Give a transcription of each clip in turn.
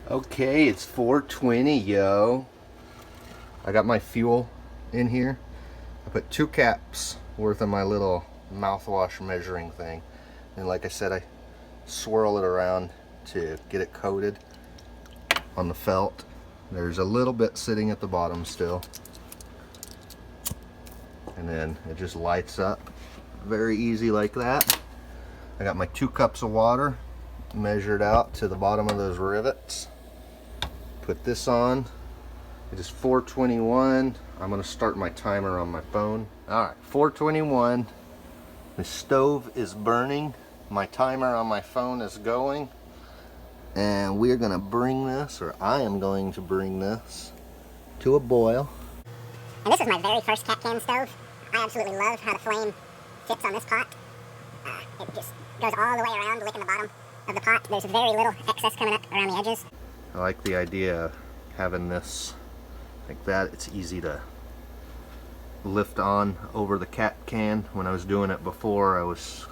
Okay, it's 4:20, yo. I got my fuel in here. I put 2 caps worth of my little mouthwash measuring thing. And like I said, I swirl it around to get it coated on the felt. There's a little bit sitting at the bottom still. And then it just lights up very easy like that. I got my 2 cups of water measured out to the bottom of those rivets. Put this on. It is 4:21. I'm gonna start my timer on my phone. All right, 4:21. The stove is burning. My timer on my phone is going. And we're gonna bring this, or I am going to bring this to a boil. And this is my very first cat can stove. I absolutely love how the flame fits on this pot. It just goes all the way around, licking the bottom of the pot. There's very little excess coming up around the edges. I like the idea of having this like that. It's easy to lift on over the cat can. When I was doing it before, I was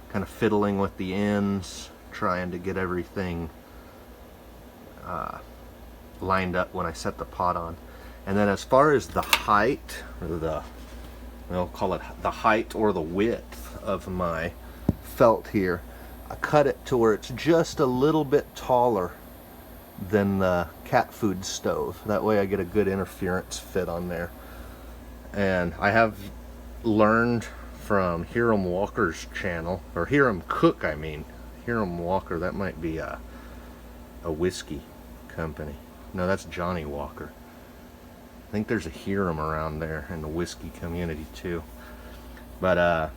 kind of fiddling with the ends, trying to get everything lined up when I set the pot on. And then as far as the height, or we'll call it the height or the width of my felt here, I cut it to where it's just a little bit taller than the cat food stove. That way I get a good interference fit on there. And I have learned from Hiram Walker's channel, or Hiram Cook, I mean. Hiram Walker, that might be a whiskey company. No, that's Johnny Walker. I think there's a Hiram around there in the whiskey community too. But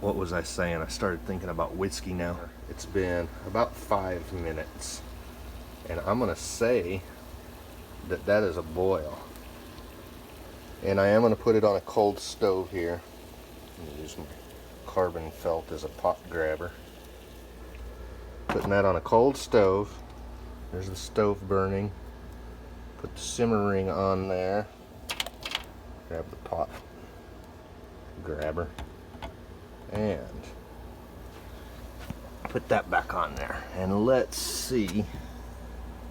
what was I saying? I started thinking about whiskey now. It's been about 5 minutes, and I'm gonna say that that is a boil. And I am gonna put it on a cold stove here. I'm gonna use my carbon felt as a pot grabber. Putting that on a cold stove. There's the stove burning. Put the simmer ring on there. Grab the pot grabber. And put that back on there. And let's see.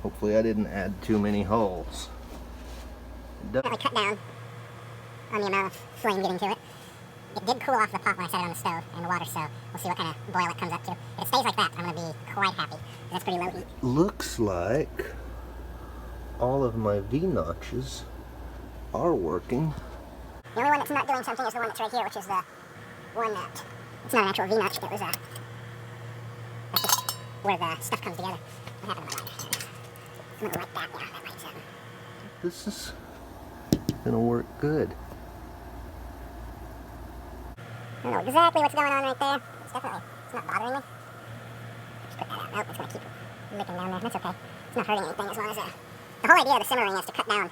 Hopefully I didn't add too many holes. Definitely cut down on the amount of flame getting to it. It did cool off the pot when I set it on the stove and the water, so we'll see what kind of boil it comes up to. If it stays like that, I'm going to be quite happy. That's pretty low heat. Looks like all of my V-notches are working. The only one that's not doing something is the one that's right here, which is the one that, it's not an actual V-notch, it was that's just where the stuff comes together. What happened to my lighter? I'm going to light that, yeah, that lights up. This is gonna work good. I don't know exactly what's going on right there. It's definitely, it's not bothering me. Just put that out. Nope, it's going to keep licking down there. That's okay. It's not hurting anything as long as the whole idea of the simmering is to cut down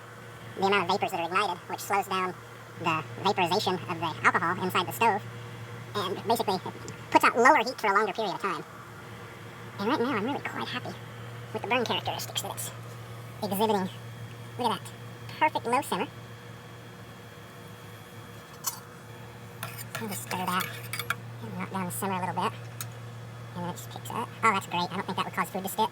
the amount of vapors that are ignited, which slows down the vaporization of the alcohol inside the stove, and basically it puts out lower heat for a longer period of time. And right now I'm really quite happy with the burn characteristics that it's exhibiting. Look at that. Perfect low simmer. I'll just stir that and knock down the simmer a little bit. And then it just picks up. Oh, that's great. I don't think that would cause food to stick.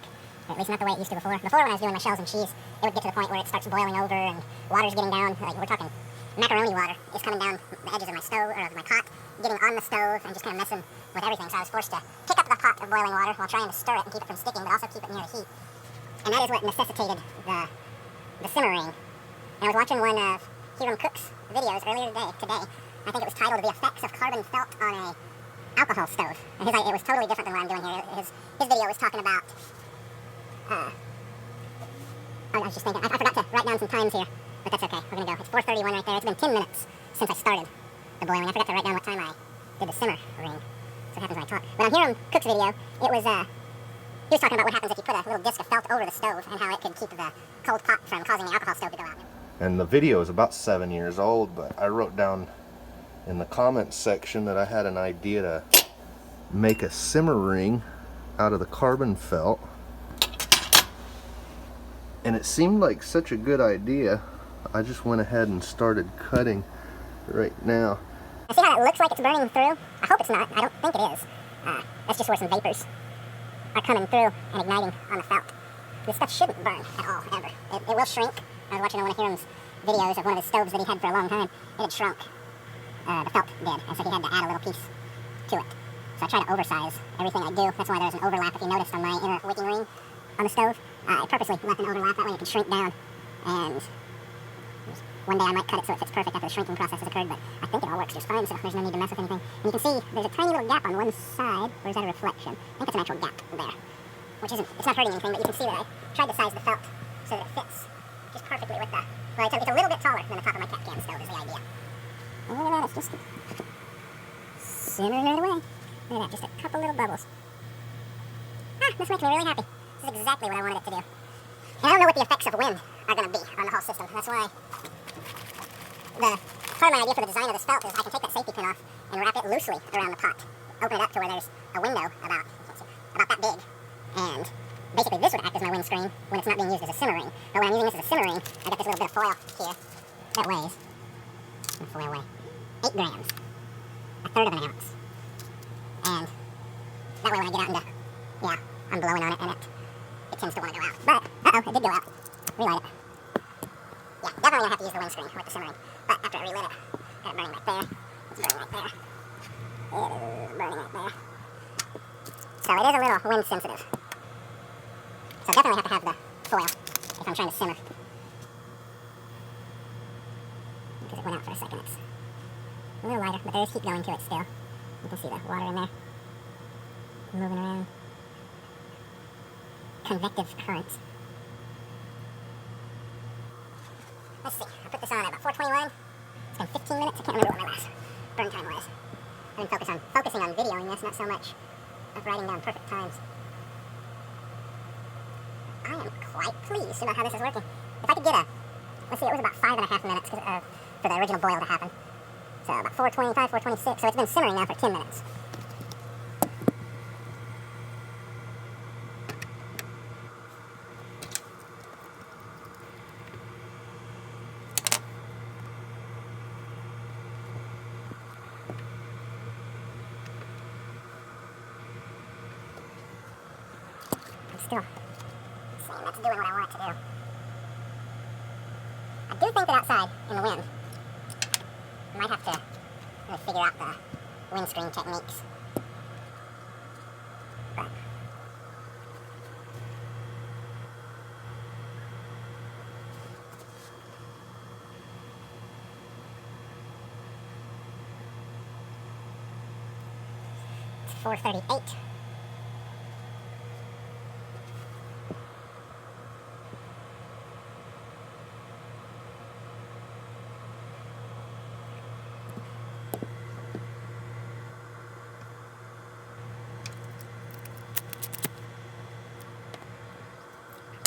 Or at least not the way it used to before. Before, when I was doing my shells and cheese, it would get to the point where it starts boiling over and water's getting down. Like, we're talking macaroni water is coming down the edges of my stove, or of my pot, getting on the stove and just kind of messing with everything. So I was forced to pick up the pot of boiling water while trying to stir it and keep it from sticking, but also keep it near the heat. And that is what necessitated the simmering. And I was watching one of Hiram Cook's videos earlier today. I think it was titled "The Effects of Carbon Felt on a Alcohol Stove." And it was totally different than what I'm doing here. His video was talking about. I was just thinking. I forgot to write down some times here, but that's okay. We're gonna go. It's 4:31 right there. It's been 10 minutes since I started the boiling. I forgot to write down what time I did the simmer ring. So it happens when I talk. But on Hiram Cook's video, it was he was talking about what happens if you put a little disc of felt over the stove and how it could keep the cold pot from causing the alcohol stove to go out. And the video is about 7 years old, but I wrote down in the comments section that I had an idea to make a simmer ring out of the carbon felt. And it seemed like such a good idea. I just went ahead and started cutting right now. I see how it looks like it's burning through. I hope it's not. I don't think it is. That's just where some vapors are coming through and igniting on the felt. This stuff shouldn't burn at all, ever. It will shrink. I was watching one of Hiram's videos of one of his stoves that he had for a long time. It had shrunk. The felt did, and so he had to add a little piece to it. So I try to oversize everything I do. That's why there's an overlap, if you noticed, on my inner wicking ring on the stove. I purposely left an overlap, that way it can shrink down. And one day I might cut it so it fits perfect after the shrinking process has occurred, but I think it all works just fine, so there's no need to mess with anything. And you can see there's a tiny little gap on one side, or is that a reflection? I think it's an actual gap there, which isn't, it's not hurting anything, but you can see that I tried to size the felt so that it fits just perfectly with the, well, it's a little bit taller than the top of my cat cam stove is the idea. And look at that, it's just simmering right away. Look at that, just a couple little bubbles. Ah, this makes me really happy. This is exactly what I wanted it to do. And I don't know what the effects of wind are going to be on the whole system. That's why part of my idea for the design of this felt is I can take that safety pin off and wrap it loosely around the pot. Open it up to where there's a window about that big. And basically this would act as my windscreen when it's not being used as a simmer ring. But when I'm using this as a simmer ring, I got this little bit of foil here that weighs, the foil weigh 8 grams, a third of an ounce. And that way when I get out into, yeah, I'm blowing on it and it tends to want to go out. But, uh-oh, it did go out. Relight it. Yeah, definitely gonna have to use the windscreen with the simmering. But after I relit it, got it burning right there. It's burning right there. It is burning right there. So it is a little wind sensitive. So definitely have to have the foil if I'm trying to simmer. Because it went out for a second. It's a little lighter, but there is heat going to it still. You can see the water in there moving around. Convective currents. Let's see, I put this on at about 4:21. It's been 15 minutes. I can't remember what my last burn time was. I've been focusing on videoing this, not so much of writing down perfect times. I am quite pleased about how this is working. If I could get let's see, it was about 5.5 minutes for the original boil to happen. So about 4:25, 4:26, so it's been simmering now for 10 minutes. Still saying that's doing what I want it to do. I do think that outside in the wind, I might have to really figure out the windscreen techniques. But it's 4:38.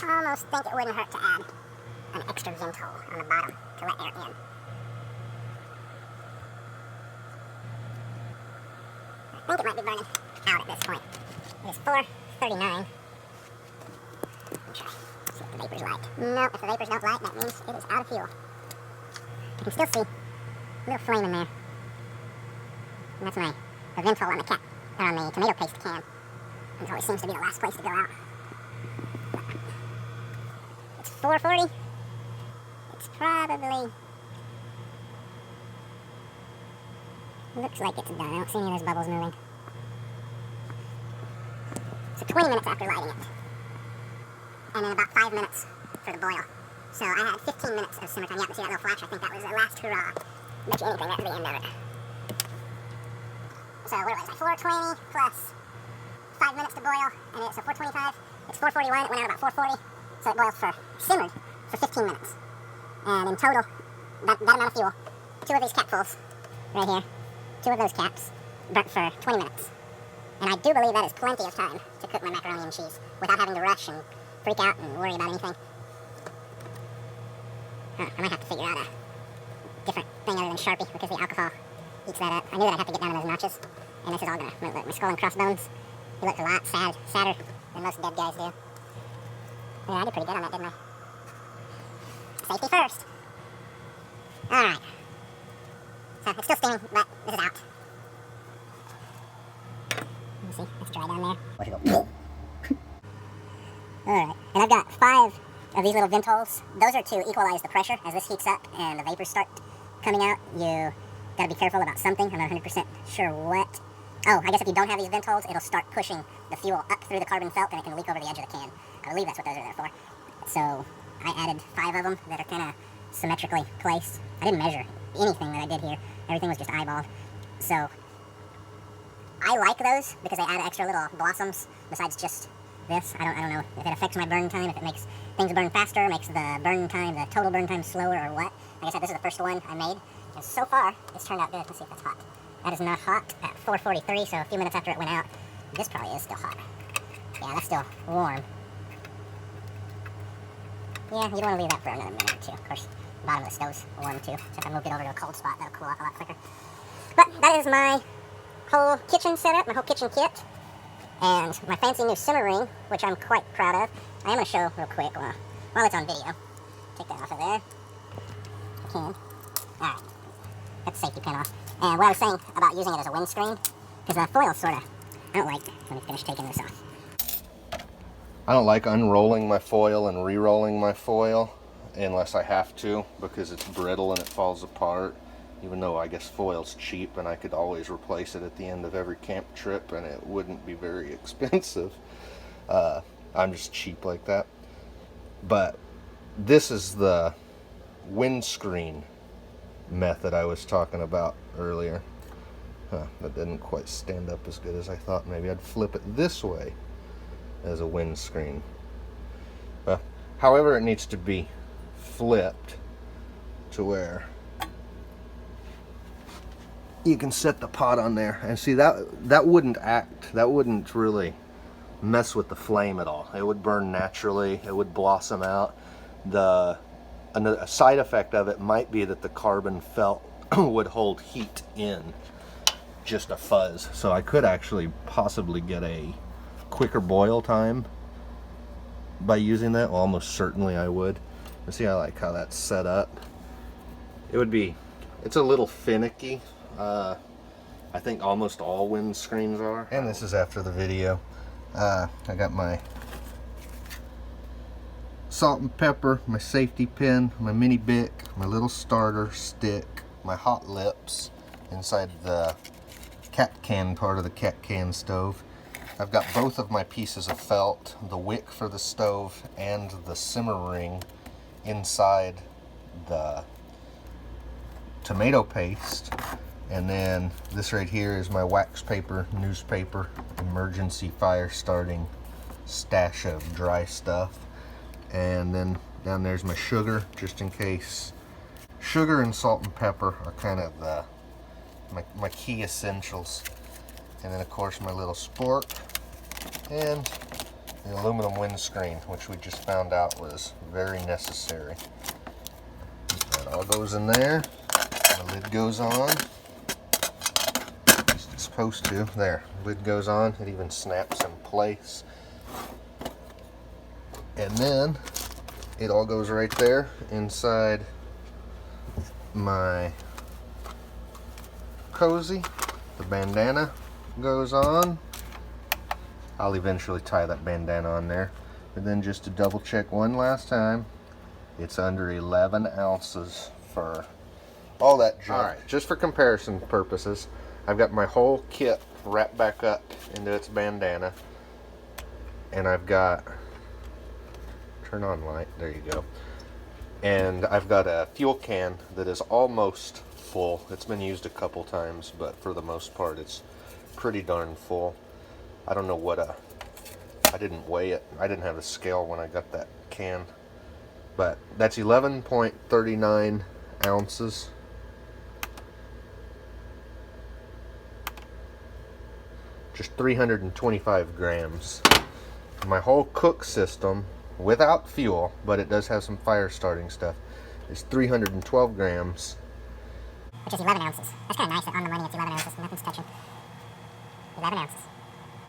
I almost think it wouldn't hurt to add an extra vent hole on the bottom to let air in. I think it might be burning out at this point. It is 4:39. Let me try. See if the vapors light. No, if the vapors don't light, that means it is out of fuel. I can still see a little flame in there. And that's the vent hole on the on the tomato paste can. It always seems to be the last place to go out. 4:40. It's probably, looks like it's done. I don't see any of those bubbles moving. So 20 minutes after lighting it. And then about 5 minutes for the boil. So I had 15 minutes of simmer time. Yeah, but see that little flash? I think that was the last hurrah. Bet you anything, that's the end of it. So what was it? 4:20 plus 5 minutes to boil. And it's 4:25. It's 4:41. It went out about 4:40. So it simmered for 15 minutes. And in total, that amount of fuel, 2 of these capfuls right here, 2 of those caps, burnt for 20 minutes. And I do believe that is plenty of time to cook my macaroni and cheese without having to rush and freak out and worry about anything. I might have to figure out a different thing other than Sharpie because the alcohol eats that up. I knew that I'd have to get down to those notches. And this is all going to look, my skull and crossbones. It looks a lot sadder than most dead guys do. Yeah, I did pretty good on that, didn't I? Safety first. Alright. So, it's still steaming, but this is out. Let me see, let's dry down there. Alright, and I've got 5 of these little vent holes. Those are to equalize the pressure. As this heats up and the vapors start coming out, you gotta be careful about something. I'm not 100% sure what. Oh, I guess if you don't have these vent holes, it'll start pushing the fuel up through the carbon felt and it can leak over the edge of the can. I believe that's what those are there for. So I added 5 of them that are kind of symmetrically placed. I didn't measure anything that I did here. Everything was just eyeballed. So I like those because they add extra little blossoms besides just this. I don't know if it affects my burn time, if it makes things burn faster, makes the burn time, the total burn time slower or what. Like I said, this is the first one I made. And so far, it's turned out good. Let's see if that's hot. That is not hot at 4:43, so a few minutes after it went out. This probably is still hot. Yeah, that's still warm. Yeah, you don't want to leave that for another minute or two. Of course, the bottom of the stove's warm too. So if I moved it over to a cold spot, that'll cool off a lot quicker. But that is my whole kitchen setup, my whole kitchen kit. And my fancy new simmer ring, which I'm quite proud of. I am going to show real quick while it's on video. Take that off of there. I can. Alright. Got the safety pin off. And what I was saying about using it as a windscreen, because the foil sort of, I don't like, let me finish taking this off. I don't like unrolling my foil and re-rolling my foil unless I have to, because it's brittle and it falls apart. Even though I guess foil's cheap and I could always replace it at the end of every camp trip and it wouldn't be very expensive. I'm just cheap like that. But this is the windscreen method I was talking about earlier. That didn't quite stand up as good as I thought. Maybe I'd flip it this way as a windscreen. However, it needs to be flipped to where you can set the pot on there and see that wouldn't really mess with the flame at all. It would burn naturally. It would blossom out. A side effect of it might be that the carbon felt would hold heat in, just a fuzz. So I could actually possibly get a quicker boil time by using that. Well, almost certainly I would. Let's see, I like how that's set up. It's a little finicky. I think almost all windscreens are. And this is after the video. I got my salt and pepper, my safety pin, my mini Bic, my little starter stick, my hot lips inside the cat can part of the cat can stove. I've got both of my pieces of felt, the wick for the stove and the simmer ring inside the tomato paste. And then this right here is my wax paper, newspaper, emergency fire starting stash of dry stuff. And then down there's my sugar, just in case. Sugar and salt and pepper are kind of my key essentials. And then of course my little spork and the aluminum windscreen, which we just found out was very necessary. That all goes in there. The lid goes on. It's supposed to. There, lid goes on. It even snaps in place. And then it all goes right there inside my cozy. The bandana goes on. I'll eventually tie that bandana on there. But then just to double check one last time, it's under 11 ounces for all that junk. Alright, just for comparison purposes, I've got my whole kit wrapped back up into its bandana. And I've got, turn on light, there you go. And I've got a fuel can that is almost full. It's been used a couple times, but for the most part it's pretty darn full. I don't know what I didn't weigh it. I didn't have a scale when I got that can. But that's 11.39 ounces. Just 325 grams. My whole cook system, without fuel, but it does have some fire starting stuff, is 312 grams. Which is 11 ounces. That's kind of nice that on the money it's 11 ounces. Nothing's touching. 11 ounces.